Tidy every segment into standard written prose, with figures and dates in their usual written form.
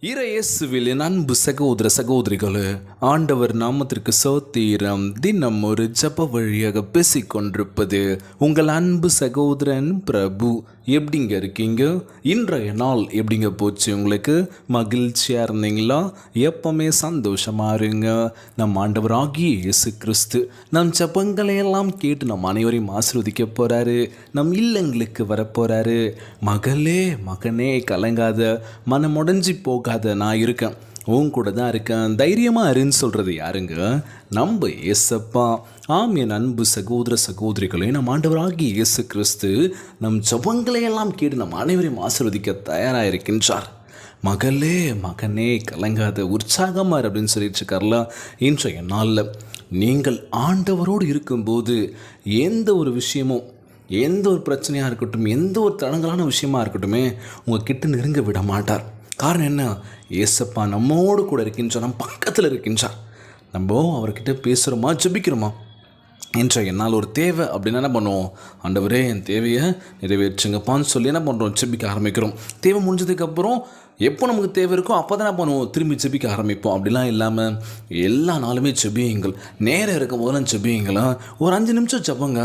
இறையேசுவில் என் அன்பு சகோதர சகோதரிகளே, ஆண்டவர் நாமத்திற்கு சோத்திரம். தினம் ஒரு ஜப வழியாக பேசிக்கொண்டிருப்பது உங்கள் அன்பு சகோதரன் பிரபு. எப்படிங்க இருக்கீங்க? இன்றைய நாள் எப்படிங்க போச்சு? உங்களுக்கு மகிழ்ச்சியாக இருந்தீங்களா? எப்பவுமே சந்தோஷமாக இருங்க. நம் ஆண்டவராகிய இயேசு கிறிஸ்து நம் ஜபங்களை எல்லாம் கேட்டு நம் அனைவரையும் ஆசீர்வதிக்க போகிறாரு. நம் இல்லங்களுக்கு வரப்போகிறாரு. மகளே மகனே கலங்காத, மனமுடைஞ்சி போகாத, நான் இருக்கேன், உன் கூட தான் இருக்கேன், தைரியமாக இருன்னு சொல்கிறது யாருங்க? நம்ம ஏசப்பா. ஆம் என் அன்பு சகோதர சகோதரிகளே, நம் ஆண்டவராகிய இயேசு கிறிஸ்து நம் ஜபங்களையெல்லாம் கேட்டு நம் அனைவரையும் ஆசீர்வதிக்க தயாராக இருக்கின்றார். மகளே மகனே கலங்காத, உற்சாகமாக அப்படின்னு சொல்லிட்டு இருக்கார்ல. இன்றைய நாளில் நீங்கள் ஆண்டவரோடு இருக்கும்போது எந்த ஒரு விஷயமும், எந்த ஒரு பிரச்சனையாக இருக்கட்டும், எந்த ஒரு தடங்கலான விஷயமா இருக்கட்டுமே, உங்கள் கிட்ட நெருங்க விட மாட்டார். காரணம் என்ன? ஏசப்பா நம்மோடு கூட இருக்கின்றார், நம்ம பக்கத்தில் இருக்கின்றார். நம்ம அவர்கிட்ட பேசுகிறோமா, ஜெபிக்கிறோமா? இன்றைய நாள் ஒரு தேவை அப்படின்னா என்ன பண்ணுவோம்? ஆண்டவரே என் தேவையை நிறைவேற்றுங்கப்பான்னு சொல்லி என்ன பண்ணுறோம்? ஜெபிக்க ஆரம்பிக்கிறோம். தேவை முடிஞ்சதுக்கப்புறம் எப்போ நமக்கு தேவை இருக்கோ அப்போ தான் என்ன பண்ணுவோம்? திரும்பி ஜெபிக்க ஆரம்பிப்போம். அப்படிலாம் இல்லாமல் எல்லா நாளுமே ஜெபியுங்கள். நேரம் இருக்கும் போதெல்லாம் ஜெபியுங்களா. ஒரு 5 நிமிஷம் ஜெபங்க.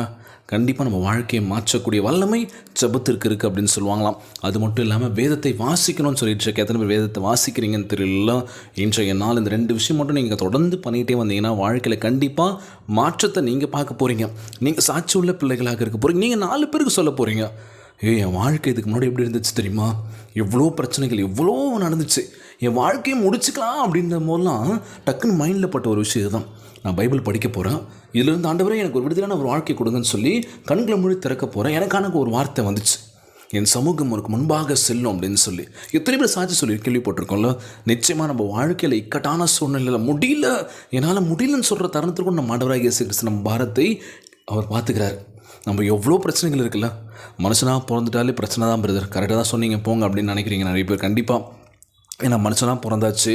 கண்டிப்பாக நம்ம வாழ்க்கையை மாற்றக்கூடிய வல்லமை ஜெபத்திற்கு இருக்குது அப்படின்னு சொல்லுவாங்களாம். அது மட்டும் இல்லாமல் வேதத்தை வாசிக்கணும்னு சொல்லிட்டு இருக்க. எத்தனை பேர் வேதத்தை வாசிக்கிறீங்கன்னு தெரியல. இன்றைய நாள் இந்த 2 விஷயம் மட்டும் நீங்கள் தொடர்ந்து பண்ணிகிட்டே வந்தீங்கன்னா வாழ்க்கையில் கண்டிப்பாக மாற்றத்தை நீங்கள் பார்க்க போகிறீங்க. நீங்கள் சாட்சி உள்ள பிள்ளைகளாக இருக்க போகிறீங்க. நீங்கள் 4 பேருக்கு சொல்ல போகிறீங்க, என் வாழ்க்கை இதுக்கு முன்னாடி எப்படி இருந்துச்சு தெரியுமா? எவ்வளோ பிரச்சனைகள், எவ்வளோ நடந்துச்சு, என் வாழ்க்கையை முடிச்சுக்கலாம் அப்படின்ற போதெல்லாம் டக்குன்னு மைண்டில் பட்ட ஒரு விஷயம் தான், நான் பைபிள் படிக்க போகிறேன், இதிலிருந்து ஆண்டவரே எனக்கு ஒரு விடுதலான ஒரு வாழ்க்கை கொடுங்கன்னு சொல்லி கண்களை மூடி திறக்க போகிறேன். எனக்கான ஒரு வார்த்தை வந்துச்சு, என் சமூகம் உனக்கு முன்பாக செல்லும் அப்படின்னு சொல்லி. எத்தனை பேர் சாட்சி சொல்லி கேள்விப்பட்டிருக்கோம்ல. நிச்சயமாக நம்ம வாழ்க்கையில் இக்கட்டான சூழ்நிலையில் முடியல, என்னால் முடியலன்னு சொல்கிற தருணத்திற்கும் நம்ம ஆண்டவராகிய இயேசு கிறிஸ்து நம்ம பாரத்தை அவர் பார்த்துக்கிறார். நம்ம எவ்வளோ பிரச்சனைகள் இருக்குல்ல. மனுஷனாக பிறந்துட்டாலே பிரச்சனை தான் பிரதர், கரெக்டாக தான் சொன்னீங்க போங்க அப்படின்னு நினைக்கிறீங்க நிறைய பேர். கண்டிப்பாக ஏன்னா மனுஷனாக பிறந்தாச்சு,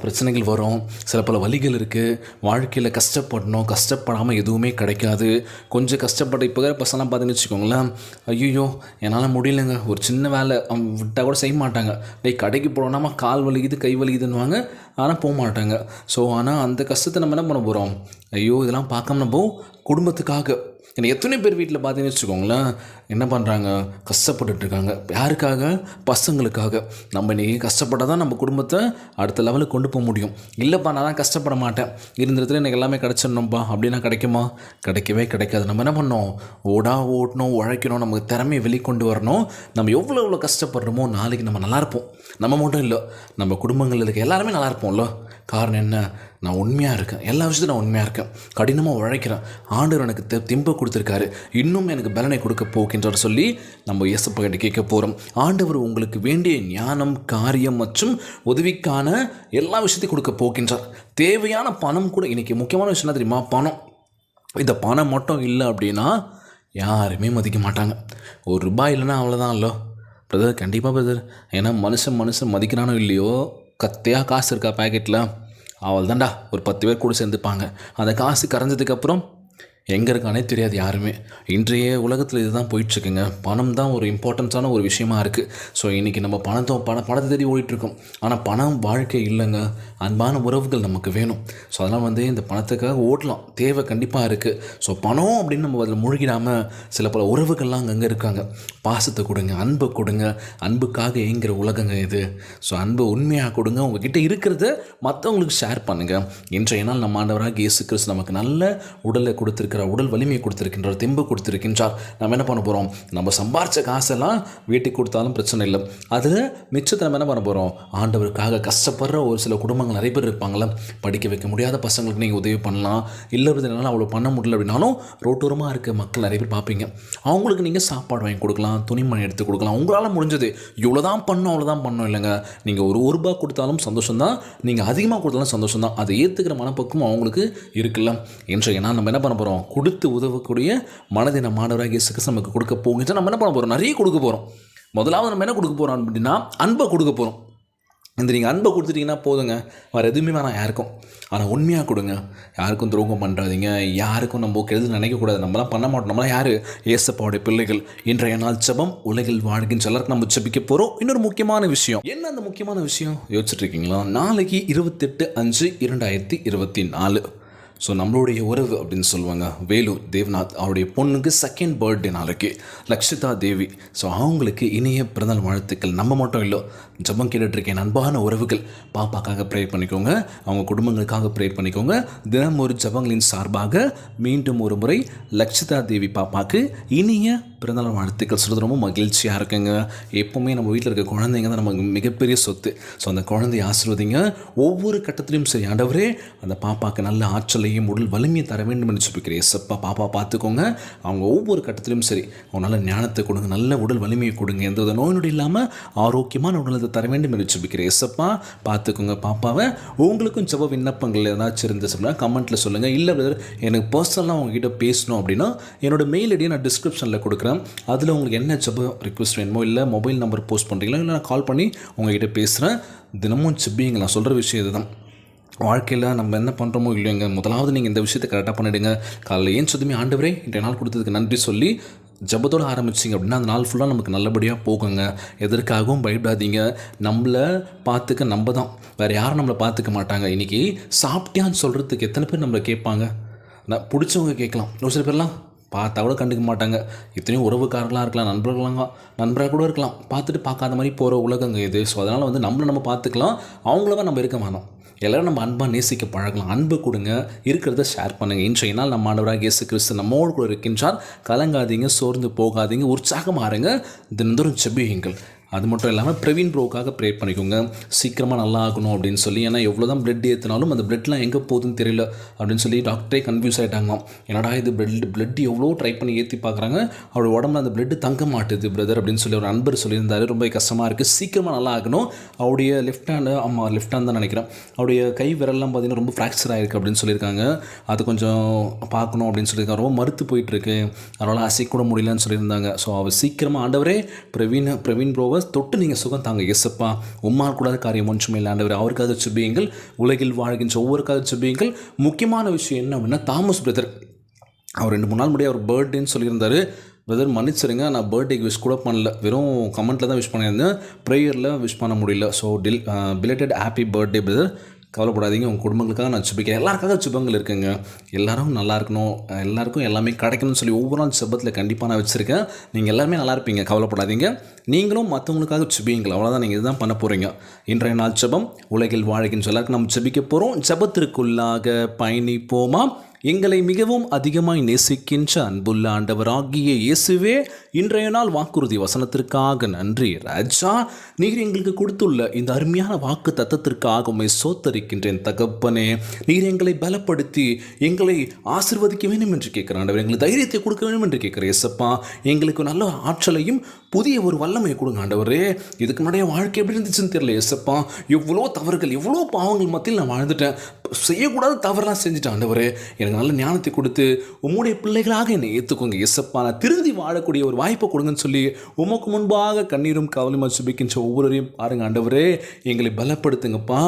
பிரச்சனைகள் வரும், சில பல வழிகள் இருக்குது. வாழ்க்கையில் கஷ்டப்படணும், கஷ்டப்படாமல் எதுவுமே கிடைக்காது. கொஞ்சம் கஷ்டப்பட்ட இப்போ பசங்களாம் பார்த்தீங்கன்னு வச்சுக்கோங்களேன், ஐயோ என்னால் முடியலைங்க, ஒரு சின்ன வேலை விட்டால் கூட செய்ய மாட்டாங்க. கடைக்கு போனோம்னா கால் வலிக்குது கை வலிக்குதுன்னுவாங்க, ஆனால் போக மாட்டாங்க. ஸோ ஆனால் அந்த கஷ்டத்தை நம்ம என்ன பண்ண போகிறோம்? ஐயோ இதெல்லாம் பார்க்காம நம்ம குடும்பத்துக்காக, ஏன்னா எத்தனை பேர் வீட்டில் பார்த்தீங்கன்னு வச்சுக்கோங்களேன் என்ன பண்ணுறாங்க? கஷ்டப்பட்டுட்ருக்காங்க. யாருக்காக? பசங்களுக்காக. நம்ம இன்றைக்கி கஷ்டப்பட்டால் தான் நம்ம குடும்பத்தை அடுத்த லெவலுக்கு கொண்டு போக முடியும். இல்லைப்பா நான் தான் கஷ்டப்பட மாட்டேன், இருந்த இடத்துல எனக்கு எல்லாமே கிடச்சிடணும்ப்பா அப்படின்னா கிடைக்குமா? கிடைக்கவே கிடைக்காது. நம்ம என்ன பண்ணோம்? ஓடணும், உழைக்கணும், நமக்கு திறமையை வெளிக்கொண்டு வரணும். நம்ம எவ்வளோ கஷ்டப்படுறோமோ நாளைக்கு நம்ம நல்லாயிருப்போம். நம்ம மட்டும் இல்லை, நம்ம குடும்பங்களில் இருக்க எல்லாருமே நல்லா இருப்போம்ல. காரணம் என்ன? நான் உண்மையாக இருக்கேன், எல்லா விஷயத்தையும் நான் உண்மையாக இருக்கேன், கடினமாக உழைக்கிறேன், ஆண்டவர் எனக்கு தெம்பை கொடுத்துருக்காரு, இன்னும் எனக்கு பலனை கொடுக்க போகின்றார் சொல்லி நம்ம இயேசப்பா கிட்ட கேட்க போகிறோம். ஆண்டவர் உங்களுக்கு வேண்டிய ஞானம், காரியம் மற்றும் உதவிக்கான எல்லா விஷயத்தையும் கொடுக்க போகின்றார். தேவையான பணம் கூட. இன்றைக்கி முக்கியமான விஷயம் என்ன தெரியுமா? பணம். இந்த பணம் மட்டும் இல்லை அப்படின்னா யாருமே மதிக்க மாட்டாங்க. ₹1 இல்லைன்னா அவ்வளோதான் இல்லை பிரதர். கண்டிப்பாக பிரதர், ஏன்னா மனுஷன் மதிக்கிறானோ இல்லையோ, கத்தையாக காசு இருக்கா பேக்கெட்டில், அவள் தான்டா ஒரு 10 பேர் கூட சேர்ந்துப்பாங்க. அந்த காசு கரைஞ்சதுக்கப்புறம் எங்கே இருக்கானே தெரியாது யாருமே. இன்றைய உலகத்தில் இதுதான் போயிட்டுருக்குங்க. பணம் தான் ஒரு இம்பார்ட்டன்ஸான ஒரு விஷயமா இருக்குது. ஸோ இன்றைக்கி நம்ம பணத்தை தேடி ஓடிட்டுருக்கோம். ஆனால் பணம் வாழ்க்கை இல்லைங்க. அன்பான உறவுகள் நமக்கு வேணும். ஸோ அதெல்லாம் இந்த பணத்துக்காக ஓட்டலாம், தேவை கண்டிப்பாக இருக்குது. ஸோ பணம் அப்படின்னு நம்ம அதில் மூழ்கிடாமல் சில பல உறவுகள்லாம் அங்கங்கே இருக்காங்க. பாசத்தை கொடுங்க, அன்பை கொடுங்க. அன்புக்காக ஏங்குற உலகங்க இது. ஸோ அன்பை உண்மையாக கொடுங்க. உங்ககிட்ட இருக்கிறத மற்றவங்களுக்கு ஷேர் பண்ணுங்கள். இன்றைய நாள் நம்ம ஆண்டவராக இயேசு கிறிஸ்து நமக்கு நல்ல உடலை கொடுத்துருக்க, உடல் வலிமையை கொடுத்திருக்கின்றார், தெம்பு கொடுத்திருக்கின்றார். நம்ம என்ன பண்ண போகிறோம்? நம்ம சம்பாரித்த காசெல்லாம் வீட்டுக்கு கொடுத்தாலும் பிரச்சனை இல்லை. அதில் மிச்சத்தை நம்ம என்ன பண்ண போகிறோம்? ஆண்டவருக்காக கஷ்டப்படுற ஒரு சில குடும்பங்கள் நிறைய பேர் இருப்பாங்களே, படிக்க வைக்க முடியாத பசங்களுக்கு நீங்கள் உதவி பண்ணலாம். இல்லை என்னால் அவ்வளோ பண்ண முடியல அப்படின்னாலும் ரோட்டோரமாக இருக்க மக்கள் நிறைய பேர் பார்ப்பீங்க. அவங்களுக்கு நீங்கள் சாப்பாடு வாங்கி கொடுக்கலாம், துணிமணி எடுத்து கொடுக்கலாம். உங்களால் முடிஞ்சது. இவ்வளோதான் பண்ணணும் அவ்வளோதான் பண்ணணும் இல்லைங்க. நீங்கள் ₹1 கொடுத்தாலும் சந்தோஷம் தான், நீங்கள் அதிகமாக கொடுத்தாலும் சந்தோஷம் தான். அதை ஏற்றுக்கிற மனப்பக்கம் அவங்களுக்கு இருக்குல்ல. இன்றைய நாள் நம்ம என்ன பண்ண போகிறோம்? கொடுத்து உதவக்கூடிய மனதை நம்ம ஆண்டவராகிய இயேசு கிறிஸ்து நமக்கு கொடுக்க போகின்ற நம்ம என்ன பண்ண போகிறோம்? நிறைய கொடுக்க போகிறோம். முதலாவது நம்ம என்ன கொடுக்க போகிறோம் அப்படின்னா அன்பை கொடுக்க போகிறோம். இந்த நீங்கள் அன்பை கொடுத்துட்டிங்கன்னா போதுங்க, வேறு எதுவுமே வேணாம் யாருக்கும். ஆனால் உண்மையாக கொடுங்க, யாருக்கும் துரோகம் பண்ணுறாதீங்க, யாருக்கும் நம்ம கெடுதல் நினைக்கக்கூடாது. நம்மளாம் பண்ண மாட்டோம். நம்மளாம் யார்? ஏசப்பாவுடைய பிள்ளைகள். இன்றைய நாள் ஜெபம் உலகில் வாழ்கின்ற எல்லாருக்கும் நம்ம ஜெபிக்க போகிறோம். இன்னொரு முக்கியமான விஷயம் என்ன? அந்த முக்கியமான விஷயம் யோசிச்சுட்டு இருக்கீங்களா? நாளைக்கு 28/5/2024 ஸோ நம்மளுடைய உறவு அப்படின்னு சொல்லுவாங்க வேலூர் தேவ்நாத் அவருடைய பொண்ணுக்கு 2nd பர்த்டே நாளைக்கு, லக்ஷிதா தேவி. ஸோ அவங்களுக்கு இனிய பிறந்தநாள் வாழ்த்துக்கள். நம்ம மட்டும் இல்லை, ஜெபம் கேட்டுட்ருக்கேன் அன்பான உறவுகள் பாப்பாக்காக ப்ரே பண்ணிக்கோங்க, அவங்க குடும்பங்களுக்காக ப்ரே பண்ணிக்கோங்க. தினம் ஒரு ஜெபங்களின் சார்பாக மீண்டும் ஒரு முறை லக்ஷிதா தேவி பாப்பாவுக்கு இனிய பிறந்தநாள் வாழ்த்துக்கள் சொல்கிறது ரொம்ப மகிழ்ச்சியாக இருக்குங்க. எப்போவுமே நம்ம வீட்டில் இருக்க குழந்தைங்க தான் நமக்கு மிகப்பெரிய சொத்து. ஸோ அந்த குழந்தைய ஆசீர்வதிங்க. ஒவ்வொரு கட்டத்திலையும் சரி, ஆண்டவரே அந்த பாப்பாவுக்கு நல்ல ஆற்றலையும் உடல் வலிமையை தர வேண்டும் என்று சொல்லிக்கிறேன். எஸ்ப்பா பாப்பா பார்த்துக்கோங்க. அவங்க ஒவ்வொரு கட்டத்திலையும் சரி அவங்க நல்ல ஞானத்தை கொடுங்க, நல்ல உடல் வலிமையை கொடுங்க, எந்த வித நோய் இல்லாமல் ஆரோக்கியமான உடலை தர வேண்டும் என்று சொல்லிக்கிறேன். எஸ்ப்பா பார்த்துக்கோங்க பாப்பாவை. உங்களுக்கும் ஜெப விண்ணப்பங்கள் ஏதாச்சும் இருந்துச்சுன்னா கமெண்ட்டில் சொல்லுங்கள். இல்லை பிரதர் எனக்கு பர்சனலாக உங்ககிட்ட பேசணும் அப்படின்னா என்னோடய மெயில் ஐடியை நான் டிஸ்கிரிப்ஷனில் கொடுக்குறேன். அதில் உங்களுக்கு என்ன ஜெப ரிக்வெஸ்ட் வேணுமோ, இல்லை மொபைல் நம்பர் போஸ்ட் பண்ணுறீங்களா, இல்லை நான் கால் பண்ணி உங்ககிட்ட பேசுகிறேன். தினமும் ஜெபிங்க. நான் சொல்கிற விஷயம் இதுதான். வாழ்க்கையில் நம்ம என்ன பண்ணுறோமோ இல்லைங்க, முதலாவது நீங்கள் இந்த விஷயத்தை கரெக்டாக பண்ணிவிடுங்க. காலையில் ஏன் சொதுமே ஆண்டவரே இன்றைய நாள் கொடுத்ததுக்கு நன்றி சொல்லி ஜெபத்தோடு ஆரம்பிச்சிங்க அப்படின்னா அந்த நாள் ஃபுல்லாக நமக்கு நல்லபடியாக போகுங்க. எதற்காகவும் பயப்படாதீங்க. நம்மளை பார்த்துக்க நம்ம தான், வேறு யாரும் நம்மளை பார்த்துக்க மாட்டாங்க. இன்றைக்கி சாப்பிட்டியான்னு சொல்கிறதுக்கு எத்தனை பேர் நம்மளை கேட்பாங்க? நான் பிடிச்சவங்க கேட்கலாம், ஒரு சில பேர்லாம் பார்த்தா கூட கண்டுக்க மாட்டாங்க. இத்தனையும் உறவுக்காரர்களாக இருக்கலாம், நண்பராக கூட இருக்கலாம். பார்த்துட்டு பார்க்காத மாதிரி போகிற உலகங்க இது. ஸோ அதனால் நம்மளை நம்ம பார்த்துக்கலாம், அவங்களவா நம்ம இருக்க வேணாம். எல்லோரும் நம்ம அன்பாக நேசிக்க பழகலாம். அன்பு கொடுங்க, இருக்கிறத ஷேர் பண்ணுங்கள். இன்றைய நாள் நம்ம ஆண்டவராக இயேசு கிறிஸ்து நம்மோடு கூட இருக்கின்றார். கலங்காதீங்க, சோர்ந்து போகாதீங்க, உற்சாகமாக இருங்க, தினந்தோறும் ஜெபியுங்கள். அது மட்டும் இல்லாமல் பிரவீன் ப்ரோக்காக ப்ரே பண்ணிக்கோங்க, சீக்கிரமாக நல்லா ஆகணும் அப்படின்னு சொல்லி. ஏன்னா எவ்வளோ தான் பிளட் ஏற்றினாலும் அந்த பிளட்லாம் எங்கே போகுதுன்னு தெரியல அப்படின்னு சொல்லி டாக்டரே கன்ஃபியூஸ் ஆகிட்டாங்க. என்னடா இது பிளட் எவ்வளோ ட்ரை பண்ணி ஏற்றி பார்க்குறாங்க, அவரோட உடம்புல அந்த பிளட்டு தங்க மாட்டுது பிரதர் அப்படின்னு சொல்லி ஒரு நண்பர் சொல்லியிருந்தார். ரொம்ப கஷ்டமாக இருக்குது, சீக்கிரமாக நல்லா ஆகணும். அவருடைய லெஃப்ட் ஹேண்ட் தான் நினைக்கிறேன், அவருடைய கை விரல்லாம் பார்த்தீங்கன்னா ரொம்ப ஃப்ராக்சர் ஆகிருக்கு அப்படின்னு சொல்லியிருக்காங்க. அது கொஞ்சம் பார்க்கணும் அப்படின்னு சொல்லியிருக்காங்க. ரொம்ப மறுத்து போயிட்டுருக்கு, அதனால் அசைக்கூட முடியலன்னு சொல்லியிருந்தாங்க. ஸோ அவர் சீக்கிரமாக ஆண்டவரே பிரவீன் ப்ரோவை தொட்டு நீங்கள் சுகம் தாங்க. எஸ்ப்பா உம்மால் கூடாத காரியம் ஒன்றுமே இல்லை ஆண்டவர். அவருக்காக சுபியுங்கள், உலகில் வாழ்கின்ற ஒவ்வொருக்காக சுபியுங்கள். முக்கியமான விஷயம் என்ன அப்படின்னா தாமஸ் பிரதர் அவர் 2-3 நாள் முடிய அவர் பர்த்டேன்னு சொல்லியிருந்தார். பிரதர் மன்னிச்சிருங்க, நான் பர்த்டேக்கு விஷ் கூட பண்ணல, வெறும் கமெண்ட்டில் தான் விஷ் பண்ணியிருந்தேன், ப்ரேயரில் விஷ் பண்ண முடியல. So belated happy birthday brother. கவலைப்படாதீங்க, உங்கள் குடும்பங்களுக்காக நான் சுபிக்கிறேன். எல்லாருக்காக சுபங்கள் இருக்குங்க. எல்லோரும் நல்லா இருக்கணும், எல்லாருக்கும் எல்லாமே கிடைக்கணும்னு சொல்லி ஒவ்வொரு நாள் சுபத்தில் கண்டிப்பாக நான் வச்சுருக்கேன். நீங்கள் எல்லாருமே நல்லா இருப்பீங்க, கவலைப்படாதீங்க. நீங்களும் மற்றவங்களுக்காக சுபியுங்கள், அவ்வளோதான். நீங்கள் இதுதான் பண்ண போகிறீங்க. இன்றைய நாள் ஜெபம் உலகில் வாழ்கின்ற எல்லாருக்கும் நம்ம ஜெபிக்க போகிறோம். ஜெபத்திற்குள்ளாக பயணிப்போமா? எங்களை மிகவும் அதிகமாய் நேசிக்கின்ற அன்புள்ள ஆண்டவராகிய இயேசுவே, இன்றைய நாள் வாக்குறுதி வசனத்திற்காக நன்றி ராஜா. நீர் எங்களுக்கு கொடுத்துள்ள இந்த அருமையான வாக்கு தத்தத்திற்காக உம்மை சோத்தரிக்கின்றேன் தகப்பனே. நீர் எங்களை பலப்படுத்தி எங்களை ஆசீர்வதிக்க வேண்டும் என்று கேட்கிறேன் ஆண்டவர். எங்களுக்கு தைரியத்தை கொடுக்க வேண்டும் என்று கேட்கிறேன் ஏசப்பா. எங்களுக்கு நல்ல ஆற்றலையும் புதிய ஒரு வல்லமையை கொடுங்க ஆண்டவரே. இதுக்கு முன்னாடியே வாழ்க்கை எப்படி இருந்துச்சுன்னு தெரியல ஏசப்பா. எவ்வளோ தவறுகள், எவ்வளோ பாவங்கள் மத்தியில் நான் வாழ்ந்துட்டேன், செய்யக்கூடாத தவறெல்லாம் செஞ்சுட்டேன் ஆண்டவரே. எனக்கு நல்ல ஞானத்தை கொடுத்து உம்முடைய பிள்ளைகளாக என்னை ஏற்றுக்கோங்க ஏசப்பா. நான் திருந்தி வாழக்கூடிய ஒரு வாய்ப்பை கொடுங்கன்னு சொல்லி உமக்கு முன்பாக கண்ணீரும் கவலையும் சுபிக்கின்ற ஒவ்வொருவரையும் பாருங்க ஆண்டவரே. எங்களை பலப்படுத்துங்கப்பா.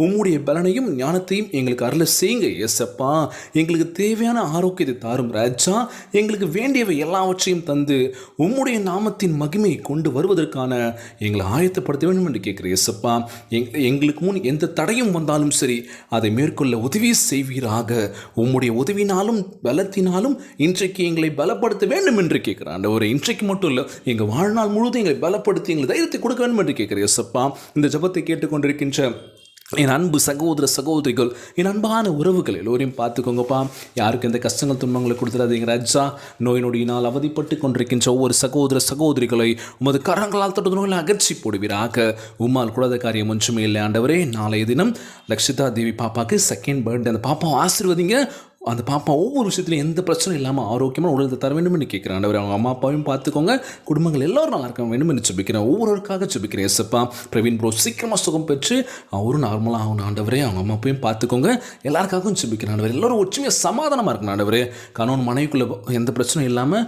உம்முடைய பலனையும் ஞானத்தையும் எங்களுக்கு அருள செய்யுங்க ஏசப்பா. எங்களுக்கு தேவையான ஆரோக்கியத்தை தாரும் ராஜா. எங்களுக்கு வேண்டியவை எல்லாவற்றையும் தந்து உம்முடைய நாமத்தின் மகிமையை கொண்டு வருவதற்கான எங்களை ஆயத்தப்படுத்த வேண்டும் என்று கேட்கிறேன் ஏசப்பா. எங்களுக்கு முன் எந்த தடையும் வந்தாலும் சரி அதை மேற்கொள்ள உதவி செய்வீராக. உம்முடைய உதவினாலும் பலத்தினாலும் இன்றைக்கு எங்களை பலப்படுத்த வேண்டும் என்று கேட்கிறேன் ஆண்டவரே. இன்றைக்கு மட்டும் இல்லை, எங்கள் வாழ்நாள் முழுவதும் எங்களை பலப்படுத்தி எங்களை தைரியத்தை கொடுக்க வேண்டும் என்று கேட்கிறேன் ஏசப்பா. இந்த ஜெபத்தை கேட்டுக்கொண்டிருக்கின்ற என் அன்பு சகோதர சகோதரிகள், என் அன்பான உறவுகள் எல்லோரையும் பார்த்துக்கோங்கப்பா. யாருக்கு எந்த கஷ்டங்கள் துன்பங்களை கொடுத்துடாதீங்க ராஜா. நோய் நொடியினால் அவதிப்பட்டு கொண்டிருக்கின்ற ஒவ்வொரு சகோதர சகோதரிகளை உமது கரங்களால் தொட்டு நோயில் அகற்றி போடுவீராக. உம்மால் கூடாத காரியம் ஒன்றுமே இல்லை ஆண்டவரே. நாளைய தினம் லக்ஷிதா தேவி பாப்பாவுக்கு 2nd பர்த்டே. அந்த பாப்பாவை ஆசீர்வதிங்க. அந்த பாப்பா ஒவ்வொரு விஷயத்துலையும் எந்த பிரச்சனையும் இல்லாமல் ஆரோக்கியமாக உடலத்தை தர வேண்டும்னு கேட்குறேன் ஆண்டவரே. அவங்க அம்மா அப்பாவையும் பார்த்துக்கோங்க, குடும்பங்கள் எல்லோரும் நல்லா இருக்க வேண்டும்னு ஜெபிக்கிறேன். ஒவ்வொருவருக்காக ஜெபிக்கிறேன் ஏசப்பா. பிரவீன் ப்ரோ சீக்கிரமாக சுகம் பெற்று அவரும் நார்மலாக ஆகணும் ஆண்டவரே. அவங்க அம்மா அப்பையும் பார்த்துக்கோங்க, எல்லாருக்காகவும் ஜெபிக்கிறேன் ஆண்டவரே. எல்லோரும் ஒற்றுமையாக சமாதானமாக இருக்கணும் ஆண்டவரே. கணவன் மனைவிக்குள்ளே எந்த பிரச்சனையும் இல்லாமல்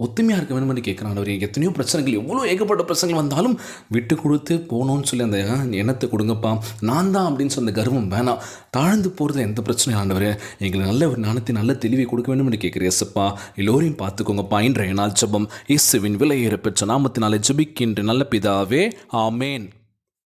ஒத்துமையாக இருக்க வேண்டும்னு கேட்குறேன் ஆண்டவரே. எத்தனையோ பிரச்சனைகள், எவ்வளோ ஏகப்பட்ட பிரச்சனைகள் வந்தாலும் விட்டு கொடுத்து போகணும்னு சொல்லி அந்த எண்ணத்தை கொடுங்கப்பா. நான் தான் அப்படின்னு சொன்ன கர்வம் வேணாம். தாழ்ந்து போகிறது எந்த பிரச்சனையும் ஆண்டவரே. எங்களுக்கு நல்ல ஒரு ஞானத்தை நல்ல தெளிவை கொடுக்க வேண்டும் என்று கேட்குறேன் ஏசப்பா. எல்லோரையும் பார்த்துக்கோங்கப்பா. இன்றைய நாள் ஜெபம் இயேசுவின் விலையேற பெற்ற நாமத்தினாலே ஜெபிக்கின்ற நல்ல பிதாவே, ஆமேன்.